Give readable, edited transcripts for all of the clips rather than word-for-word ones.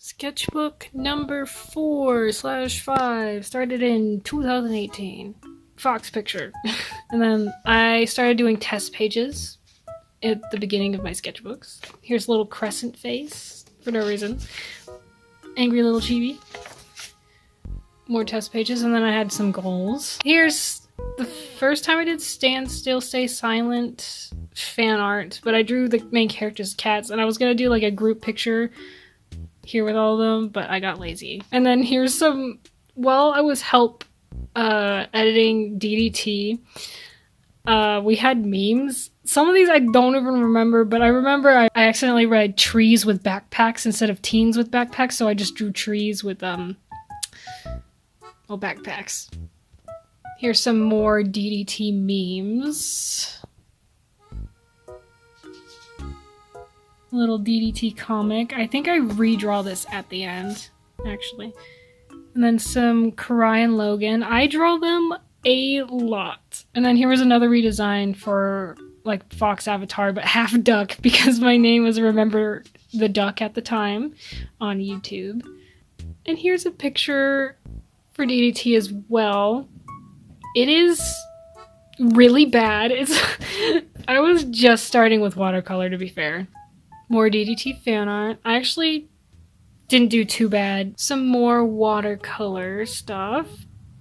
Sketchbook number 4/5 started in 2018. Fox picture. And then I started doing test pages at the beginning of my sketchbooks. Here's a little crescent face for no reason. Angry little chibi. More test pages, and then I had some goals. Here's the first time I did Stand Still, Stay Silent fan art, but I drew the main character's cats, and I was gonna do like a group picture here with all of them, but I got lazy. And then here's some, while I was editing DDT, we had memes. Some of these I don't even remember, but I remember I accidentally read trees with backpacks instead of teens with backpacks, so I just drew trees with, backpacks. Here's some more DDT memes. Little DDT comic. I think I redraw this at the end, actually. And then some Karai and Logan. I draw them a lot. And then here was another redesign for like Fox Avatar, but half duck because my name was Remember the Duck at the time on YouTube. And here's a picture for DDT as well. It is really bad. I was just starting with watercolor, to be fair. More DDT fan art. I actually didn't do too bad. Some more watercolor stuff.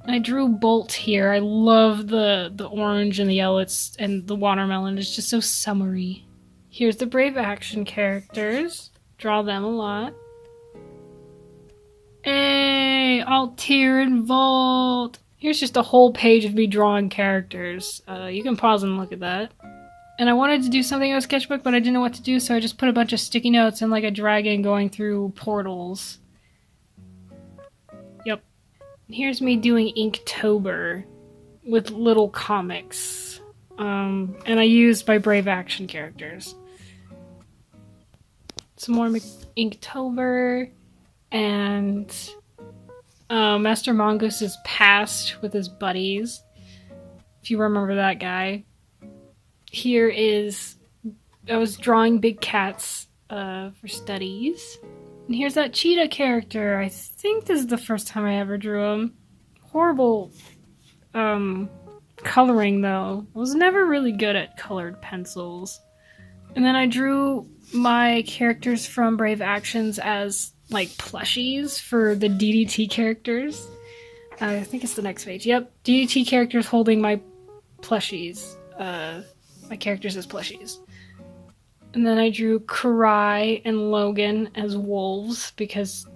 I drew Bolt here. I love the orange and the yellow and the watermelon. It's just so summery. Here's the Brave Action characters. Draw them a lot. Hey, Altair and Vault. Here's just a whole page of me drawing characters. You can pause and look at that. And I wanted to do something on Sketchbook, but I didn't know what to do, so I just put a bunch of sticky notes and like a dragon going through portals. Yep. Here's me doing Inktober with little comics. And I used my Brave Action characters. Some more Inktober, and Master Mongoose is past with his buddies, if you remember that guy. Here is, I was drawing big cats for studies. And here's that cheetah character. I think this is the first time I ever drew him. Horrible coloring though. I was never really good at colored pencils. And then I drew my characters from Brave Actions as like plushies for the DDT characters. I think it's the next page. Yep, DDT characters holding my plushies. My characters as plushies. And then I drew Karai and Logan as wolves because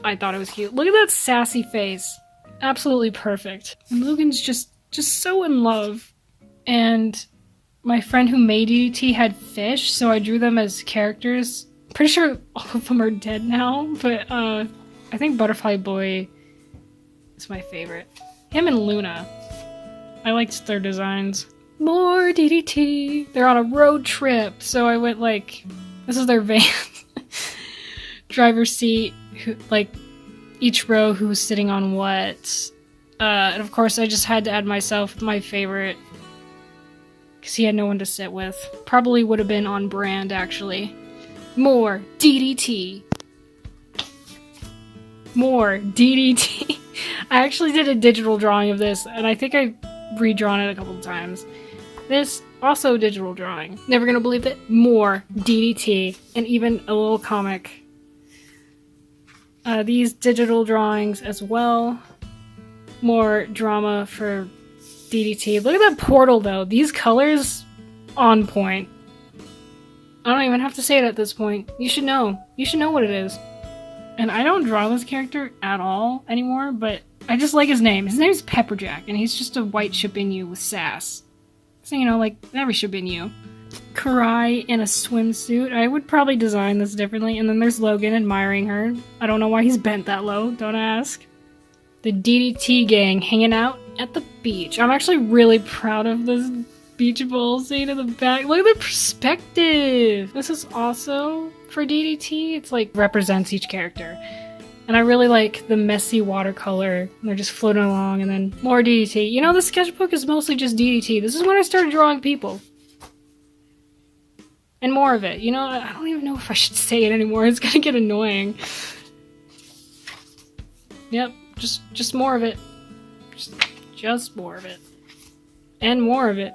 I thought it was cute. Look at that sassy face. Absolutely perfect. And Logan's just so in love. And my friend who made DDT had fish, so I drew them as characters. Pretty sure all of them are dead now, but I think Butterfly Boy is my favorite. Him and Luna. I liked their designs. More DDT. They're on a road trip, so I went like, this is their van. Driver's seat, like each row who's sitting on what. And of course I just had to add myself, my favorite, because he had no one to sit with. Probably would have been on brand, actually. More DDT. More DDT. I actually did a digital drawing of this, and I think I've redrawn it a couple of times. This, also digital drawing. Never gonna believe it. More DDT, and even a little comic. These digital drawings as well. More drama for DDT. Look at that portal though. These colors, on point. I don't even have to say it at this point. You should know. You should know what it is. And I don't draw this character at all anymore, but I just like his name. His name's Pepperjack, and he's just a white Shibinu with sass. So, you know, like every Shibinu. Karai in a swimsuit. I would probably design this differently. And then there's Logan admiring her. I don't know why he's bent that low, don't ask. The DDT gang hanging out at the beach. I'm actually really proud of this beach ball scene in the back. Look at the perspective! This is also for DDT. It's like represents each character. And I really like the messy watercolor. They're just floating along, and then more DDT. You know, the sketchbook is mostly just DDT. This is when I started drawing people. And more of it. You know, I don't even know if I should say it anymore. It's gonna get annoying. Yep, just more of it. Just more of it. And more of it.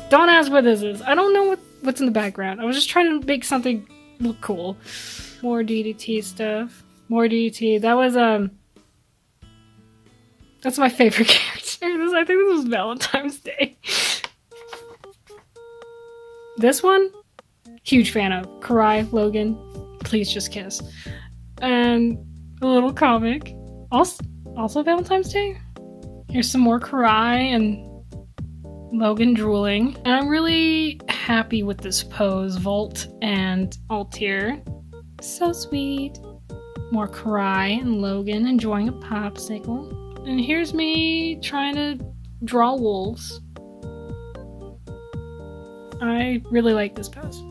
Don't ask what this is. I don't know what's in the background. I was just trying to make something look cool. More DDT stuff. More DDT. That was, that's my favorite character. I think this was Valentine's Day. This one? Huge fan of. Karai, Logan, please just kiss. And a little comic. Also Valentine's Day? Here's some more Karai and Logan drooling. And I'm really happy with this pose. Volt and Altair. So sweet. More Karai and Logan enjoying a popsicle. And here's me trying to draw wolves. I really like this pose.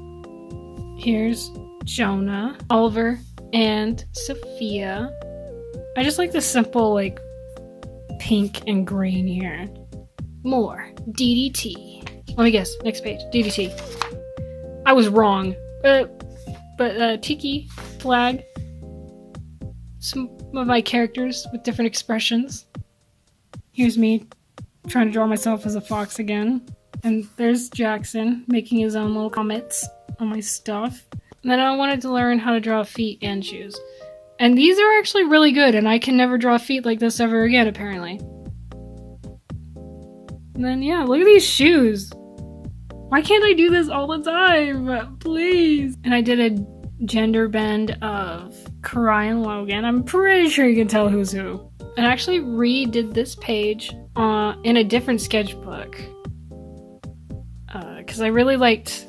Here's Jonah, Oliver, and Sophia. I just like the simple, like, pink and green here. More DDT. Let me guess. Next page. DDT. I was wrong. But Tiki, flag. Some of my characters with different expressions. Here's me trying to draw myself as a fox again. And there's Jackson making his own little comments on my stuff. And then I wanted to learn how to draw feet and shoes. And these are actually really good, and I can never draw feet like this ever again, apparently. And then, yeah, look at these shoes. Why can't I do this all the time? Please. And I did a gender bend of Karai and Logan. I'm pretty sure you can tell who's who. I actually redid this page in a different sketchbook. Because I really liked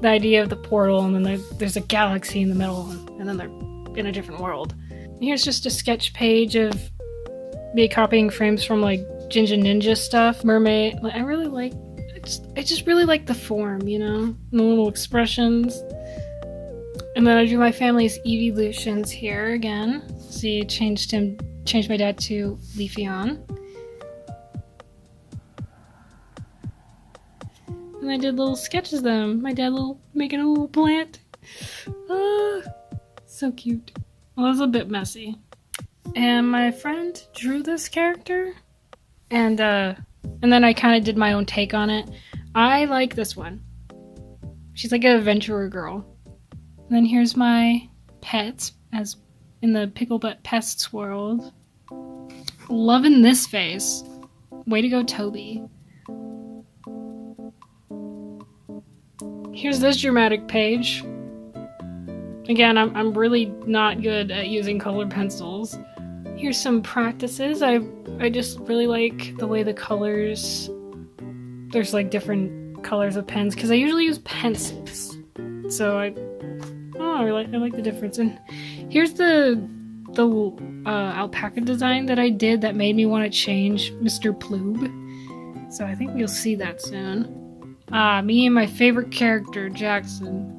the idea of the portal, and then there's a galaxy in the middle, and then they're in a different world. Here's just a sketch page of me copying frames from like Ginger Ninja stuff, Mermaid. Like, I just really like the form, you know, and the little expressions. And then I do my family's evolutions here again. See, changed my dad to Leafeon. And I did little sketches of them. My dad making a little plant. So cute. Well, it was a bit messy. And my friend drew this character. And then I kind of did my own take on it. I like this one. She's like an adventurer girl. And then here's my pets, as in the Pickle Butt Pests world. Loving this face. Way to go, Toby. Here's this dramatic page. Again, I'm really not good at using colored pencils. Here's some practices. I just really like the way the colors... There's like different colors of pens, because I usually use pencils. So I like the difference. And here's the alpaca design that I did that made me want to change Mr. Ploob. So I think we'll see that soon. Me and my favorite character, Jackson.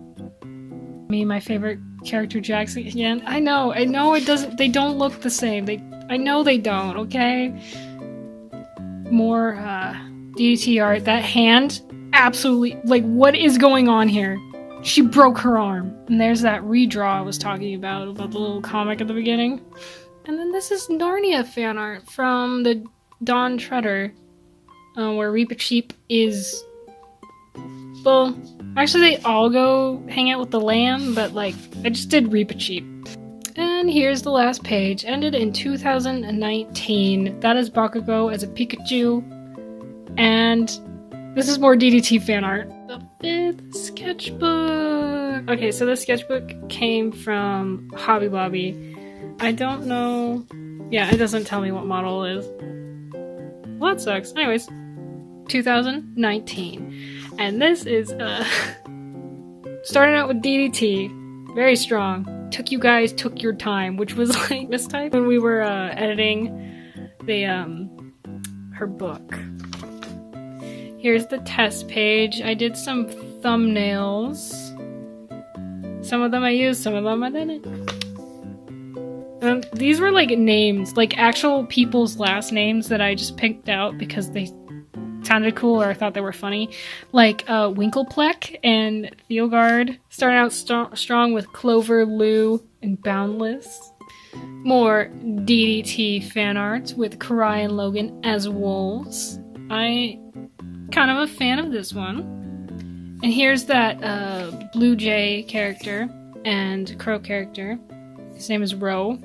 Me and my favorite character, Jackson again. I know it doesn't, they don't look the same. I know they don't, okay? More, DDT art. That hand, absolutely, like, what is going on here? She broke her arm. And there's that redraw I was talking about the little comic at the beginning. And then this is Narnia fan art from the Dawn Treader, where Reaper Cheap is... Well, actually they all go hang out with the lamb, but like, I just did Reaper Cheap. And here's the last page, ended in 2019. That is Bakugo as a Pikachu. And this is more DDT fan art. The 5th sketchbook! Okay, so this sketchbook came from Hobby Lobby. I don't know... Yeah, it doesn't tell me what model it is. Well, that sucks. Anyways, 2019. And this is, starting out with DDT. Very strong. Took your time, which was like this time when we were, editing the, her book. Here's the test page. I did some thumbnails. Some of them I used, some of them I didn't. These were like names, like actual people's last names that I just picked out because they sounded cool or I thought they were funny. Like Winklepleck and Theogard. Starting out strong with Clover, Lou, and Boundless. More DDT fan art with Karai and Logan as wolves. I kind of a fan of this one. And here's that Blue Jay character and Crow character. His name is Ro.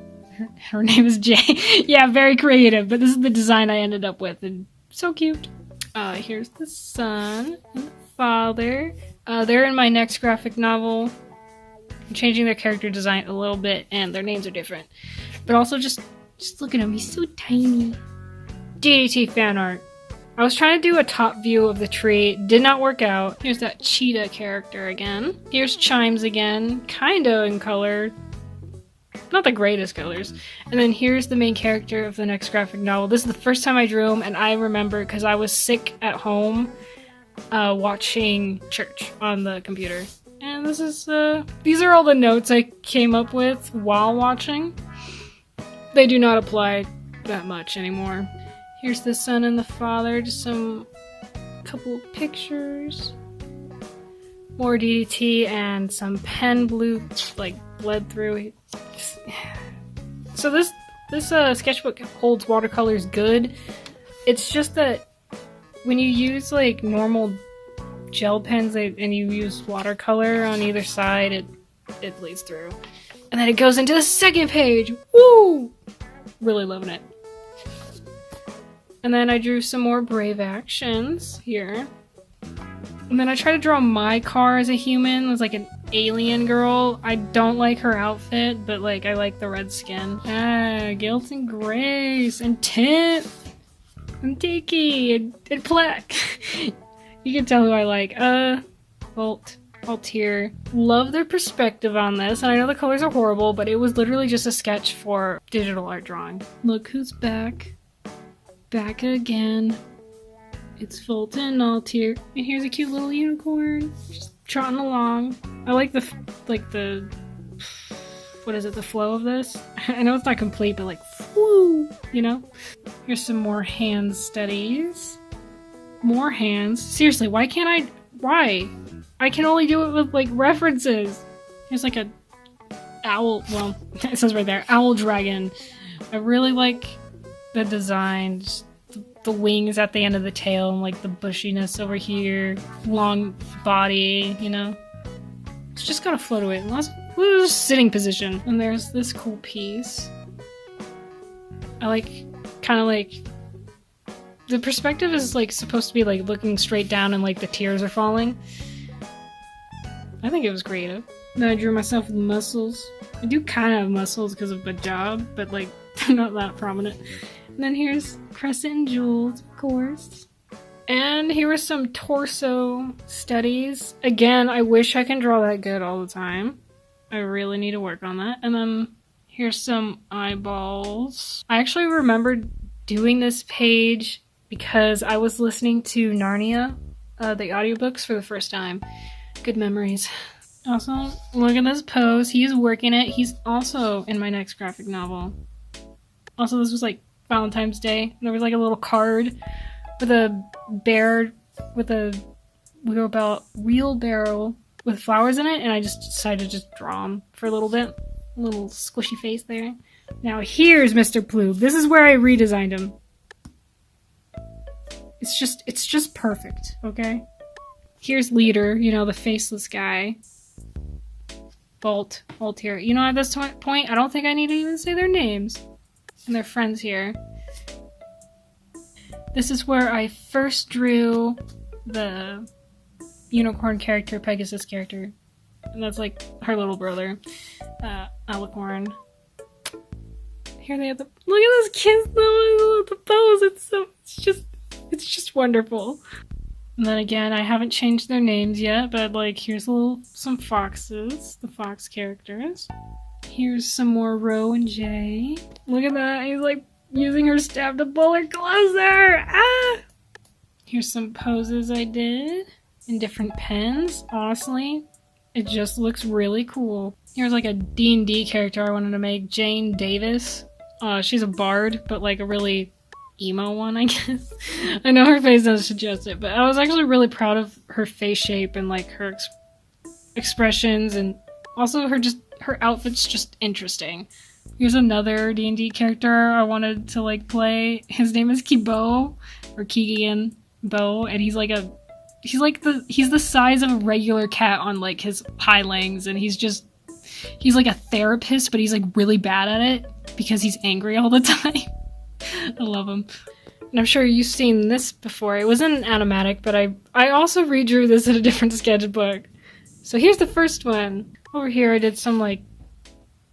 Her name is Jay. Yeah, very creative, but this is the design I ended up with, and so cute. Here's the son and the father. They're in my next graphic novel. I'm changing their character design a little bit, and their names are different. But also, just look at him. He's so tiny. DDT fan art. I was trying to do a top view of the tree. Did not work out. Here's that cheetah character again. Here's Chimes again. Kinda in color. Not the greatest colors. And then here's the main character of the next graphic novel. This is the first time I drew him, and I remember because I was sick at home watching church on the computer. And this is, these are all the notes I came up with while watching. They do not apply that much anymore. Here's the son and the father, just some couple pictures. More DDT and some pen blue, like, bled through. So this sketchbook holds watercolors good. It's just that when you use, like, normal gel pens and you use watercolor on either side, it bleeds through. And then it goes into the second page. Woo! Really loving it. And then I drew some more brave actions here. And then I tried to draw my car as a human, as like an alien girl. I don't like her outfit, but like I like the red skin. Guilt and Grace, and Tint, and Tiki, and Pleck. You can tell who I like. Alt here. Love their perspective on this, and I know the colors are horrible, but it was literally just a sketch for digital art drawing. Look who's back. Back again. It's Fulton Altier. And here's a cute little unicorn. Just trotting along. I like the what is it, the flow of this? I know it's not complete, but like, whoo, you know? Here's some more hand studies. More hands. Seriously, why? I can only do it with, like, references. Here's, like, a owl, well, it says right there, owl dragon. I really like the design, just the wings at the end of the tail, and, like, the bushiness over here, long body, you know? It's just gotta float away. Sitting position. And there's this cool piece. I like, kind of like, the perspective is, like, supposed to be, like, looking straight down and, like, the tears are falling. I think it was creative. Then I drew myself with muscles. I do kind of have muscles because of my job, but, like, they're not that prominent. And then here's Crescent and Jules, of course. And here are some torso studies. Again, I wish I can draw that good all the time. I really need to work on that. And then here's some eyeballs. I actually remembered doing this page because I was listening to Narnia, the audiobooks, for the first time. Good memories. Also, look at this pose. He's working it. He's also in my next graphic novel. Also, this was like Valentine's Day. There was like a little card with a bear with a wheelbarrow with flowers in it, and I just decided to just draw him for a little bit. A little squishy face there. Now here's Mr. Ploob. This is where I redesigned him. It's just perfect, okay? Here's Leader, you know, the faceless guy. Alt here. You know, at this point, I don't think I need to even say their names. And their friends here. This is where I first drew the unicorn character, Pegasus character. And that's like her little brother, Alicorn. Here they have the, look at this kiss though, the pose, it's just wonderful. And then again, I haven't changed their names yet, but like here's some foxes, the fox characters. Here's some more Ro and Jay. Look at that, he's like using her staff to pull her closer! Ah! Here's some poses I did in different pens. Honestly, it just looks really cool. Here's like a D&D character I wanted to make, Jane Davis. She's a bard, but like a really emo one, I guess. I know her face doesn't suggest it, but I was actually really proud of her face shape and like her expressions, and also her just her outfit's just interesting. Here's another D&D character I wanted to like play. His name is Kibo, or Keegan Bo, and he's the size of a regular cat on like his highlands, and he's like a therapist, but he's like really bad at it because he's angry all the time. I love him. And I'm sure you've seen this before. It was in Animatic, but I also redrew this in a different sketchbook. So here's the first one. Over here I did some like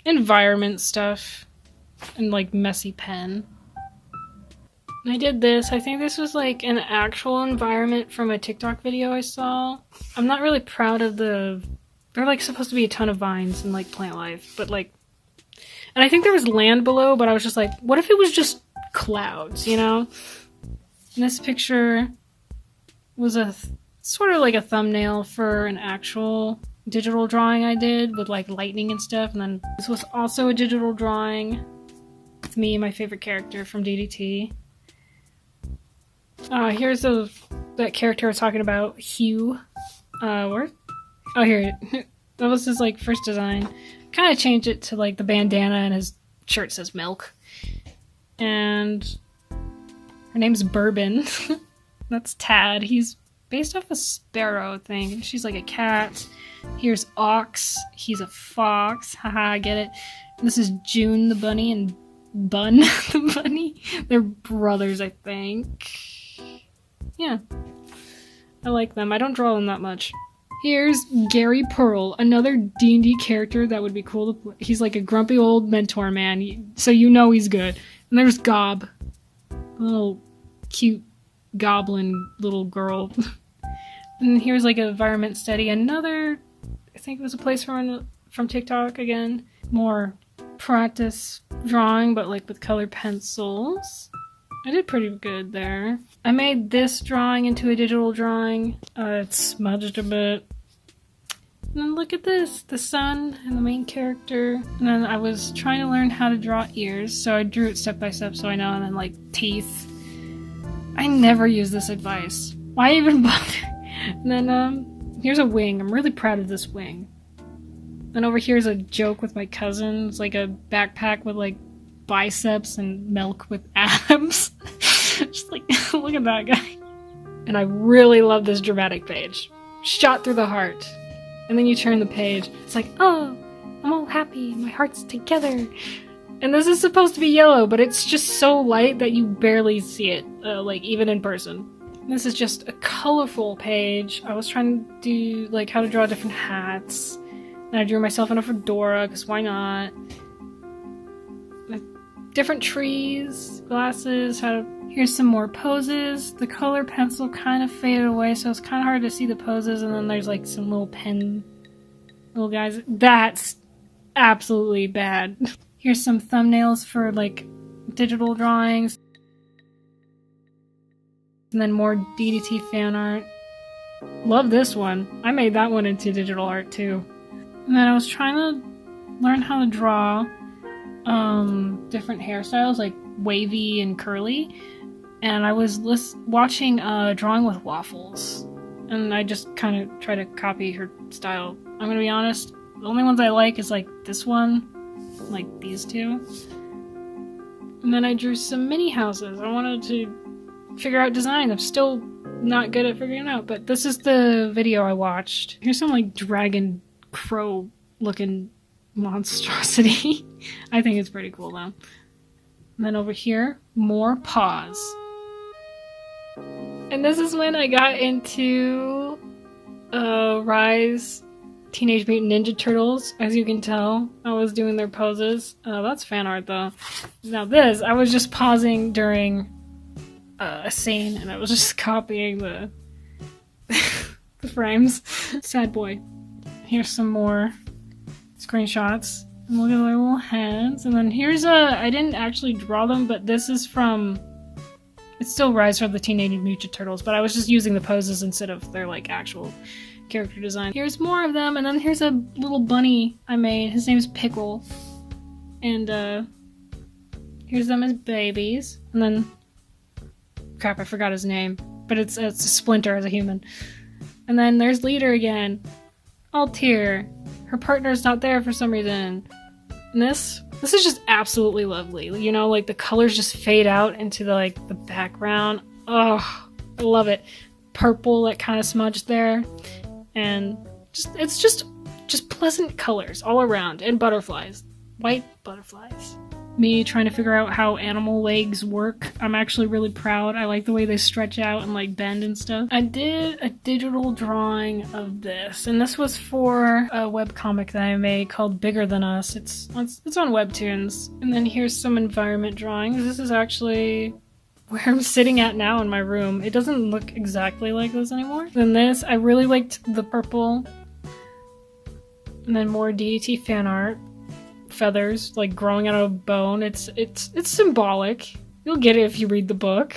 environment stuff and like messy pen. And I did this. I think this was like an actual environment from a TikTok video I saw. I'm not really proud of they're like supposed to be a ton of vines and like plant life, but like, and I think there was land below, but I was just like, what if it was just clouds, you know? And this picture was sort of like a thumbnail for an actual digital drawing I did with like lightning and stuff. And then this was also a digital drawing with me, my favorite character from DDT. Here's that character I was talking about, Hugh. Where? Oh, here. That was his like first design. Kind of changed it to like the bandana, and his shirt says milk. And her name's Bourbon. That's Tad. He's based off a sparrow thing. She's like a cat. Here's Ox. He's a fox. Haha, I get it. This is June the bunny and Bun the bunny. They're brothers, I think. Yeah. I like them. I don't draw them that much. Here's Gary Pearl, another D&D character that would be cool to play. He's like a grumpy old mentor man, so you know he's good. And there's Gob, a little cute goblin little girl. And here's like an environment study. Another, I think it was a place from TikTok again. More practice drawing, but like with colored pencils. I did pretty good there. I made this drawing into a digital drawing. It's smudged a bit. And then look at this, the sun and the main character. And then I was trying to learn how to draw ears, so I drew it step by step so I know, and then like teeth. I never use this advice. Why even bother? And then here's a wing. I'm really proud of this wing. Then over here's a joke with my cousin. It's like a backpack with like biceps and milk with abs. Just like, look at that guy. And I really love this dramatic page. Shot through the heart. And then you turn the page. It's like, oh, I'm all happy. My heart's together. And this is supposed to be yellow, but it's just so light that you barely see it, like even in person. This is just a colorful page. I was trying to do like how to draw different hats. And I drew myself in a fedora, because why not? Different trees, glasses, here's some more poses. The color pencil kind of faded away, so it's kind of hard to see the poses, and then there's like some little pen little guys. That's absolutely bad. Here's some thumbnails for like digital drawings. And then more DDT fan art. Love this one. I made that one into digital art too. And then I was trying to learn how to draw different hairstyles, like wavy and curly, and I was watching Drawing with Waffles, and I just kind of try to copy her style. I'm gonna be honest, the only ones I like is like this one, like these two, and then I drew some mini houses. I wanted to figure out design. I'm still not good at figuring it out, but this is the video I watched. Here's some like dragon crow looking monstrosity. I think it's pretty cool though. And then over here, more paws. And this is when I got into Rise Teenage Mutant Ninja Turtles. As you can tell, I was doing their poses. That's fan art though. Now this, I was just pausing during a scene, and I was just copying the the frames. Sad boy. Here's some more screenshots. And look at their little heads. And then here's I didn't actually draw them, but this is from, it's still Rise from the Teenage Mutant Turtles, but I was just using the poses instead of their like actual character design. Here's more of them, and then here's a little bunny I made. His name's Pickle. And here's them as babies. And then, crap, I forgot his name, but it's a Splinter as a human. And then there's Leader again. Altair. her partner's not there for some reason. And this is just absolutely lovely. You know, like the colors just fade out into the like the background. Oh, I love it. Purple that kind of smudged there, and it's just pleasant colors all around, and butterflies, white butterflies. Me trying to figure out how animal legs work. I'm actually really proud. I like the way they stretch out and like bend and stuff. I did a digital drawing of this, and this was for a webcomic that I made called Bigger Than Us. It's on Webtoons. And then here's some environment drawings. This is actually where I'm sitting at now in my room. It doesn't look exactly like this anymore. Then this, I really liked the purple. And then more DDT fan art. Feathers like growing out of bone. It's symbolic. You'll get it if you read the book.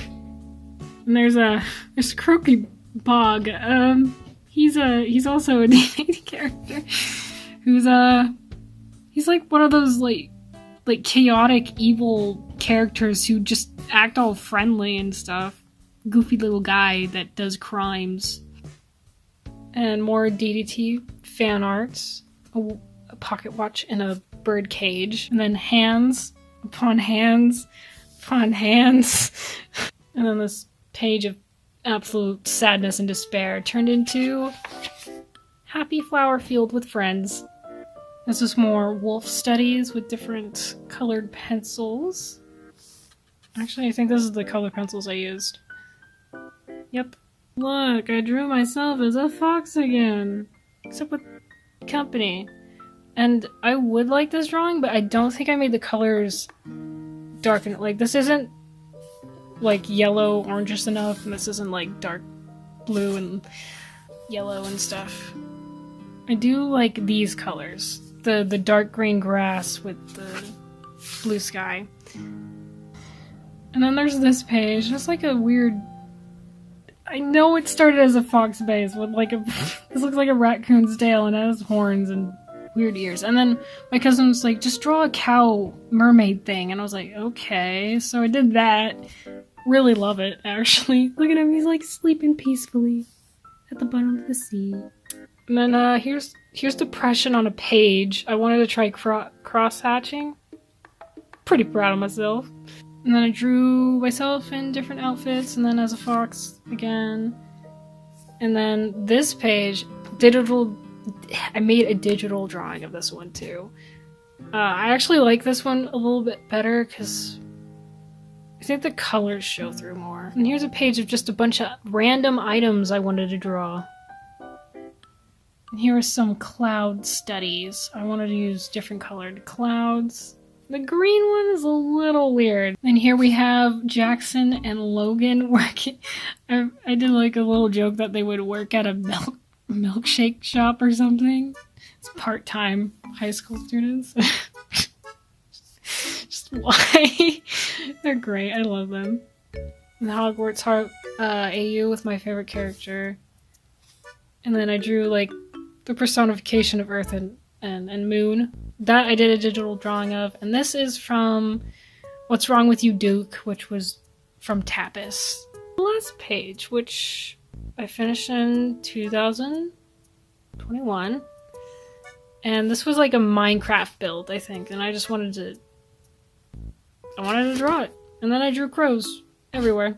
And there's Croaky Bog. He's also a D&D character who's he's like one of those like chaotic evil characters who just act all friendly and stuff. Goofy little guy that does crimes. And more DDT fan arts. A pocket watch in a bird cage, and then hands upon hands upon hands. And then this page of absolute sadness and despair turned into happy flower field with friends. This is more wolf studies with different colored pencils. Actually, I think this is the color pencils I used. Yep. Look, I drew myself as a fox again. Except with company. And I would like this drawing, but I don't think I made the colors dark enough. Like, this isn't, like, yellow, orangish enough, and this isn't, like, dark blue and yellow and stuff. I do like these colors. The dark green grass with the blue sky. And then there's this page. It's like a weird... I know it started as a fox base with, like, this looks like a raccoon's tail, and it has horns and weird ears. And then my cousin was like, just draw a cow mermaid thing. And I was like, okay. So I did that. Really love it, actually. Look at him. He's like sleeping peacefully at the bottom of the sea. And then here's depression on a page. I wanted to try cross-hatching. Pretty proud of myself. And then I drew myself in different outfits, and then as a fox again. And then this page, I made a digital drawing of this one too. I actually like this one a little bit better because I think the colors show through more. And here's a page of just a bunch of random items I wanted to draw. And here are some cloud studies. I wanted to use different colored clouds. The green one is a little weird. And here we have Jackson and Logan working. I did like a little joke that they would work at a milkshake shop or something. It's part-time high school students. Just why? They're great. I love them. And Hogwarts Heart AU with my favorite character. And then I drew like the personification of Earth and Moon. That I did a digital drawing of. And this is from What's Wrong With You, Duke, which was from Tapas. The last page, which I finished in 2021. And this was like a Minecraft build, I think. And I just wanted to draw it. And then I drew crows everywhere.